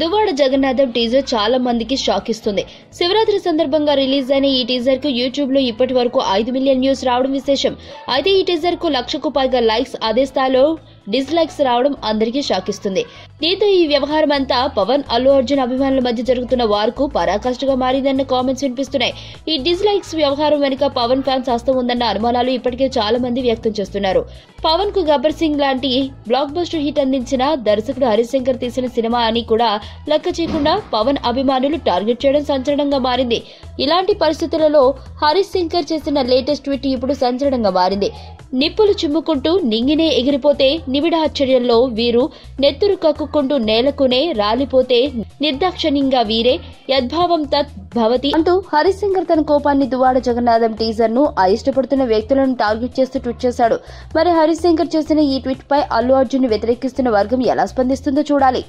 Duvvada Jagannatham teaser చాలా మందికి shock ఇస్తుంది. శివరాత్రి సందర్భంగా రిలీజ్ అయిన ఈ టీజర్ కు యూట్యూబ్ లో ఇప్పటి వరకు 5 మిలియన్ వ్యూస్ రావడం విశేషం. అయితే ఈ టీజర్ కు 1,00,000కు పైగా లైక్స్, అదే స్థాయిలో డిస్లైక్స్ రావడం అందరికీ షాక్ ఇస్తుంది. దీంతో ఈ వ్యవహారం అంతా పవన్, అల్లు అర్జున్ అభిమానుల మధ్య జరుగుతున్న వార్కు పరాకాష్ఠగా మారిందన్న కామెంట్స్ వినిపిస్తున్నాయి. ఈ డిస్లైక్స్ వ్యవహారం వెనుక పవన్ ఫ్యాన్స్ హస్తం ఉందన్న అనుమానాలు ఇప్పటికే చాలా మంది వ్యక్తం చేస్తున్నారు. పవన్ కు గబ్బర్ సింగ్ లాంటి బ్లాక్ బస్టర్ హిట్ అందించిన దర్శకుడు హరీష్ శంకర్ తీసిన సినిమా అని కూడా లెక్క చేయకుండా పవన్ అభిమానులు టార్గెట్ చేయడం సంచలనంగా మారింది. ఇలాంటి పరిస్థితులలో హరీష్ శంకర్ చేసిన లేటెస్ట్ ట్వీట్ ఇప్పుడు సంచలనంగా మారింది. నిప్పులు చిమ్ముకుంటూ నింగినే ఎగిరిపోతే నిబిడాశ్చర్యంలో వీరు నెత్తురు కక్కుకుంటూ నేలకునే రాలిపోతే నిర్దాక్షణ్యంగా వీరే యద్భావం తత్ భవతి అంటూ హరీష్ శంకర్ తన కోపాన్ని దువ్వాడ జగన్నాథం టీజర్ ను ఇష్టపడుతున్న వ్యక్తులను టార్గెట్ చేస్తూ ట్వీట్ చేశాడు. మరి హరీష్ శంకర్ చేసిన ఈ ట్వీట్ పై అల్లు అర్జున్ ని వ్యతిరేకిస్తున్న వర్గం ఎలా స్పందిస్తుందో చూడాలి.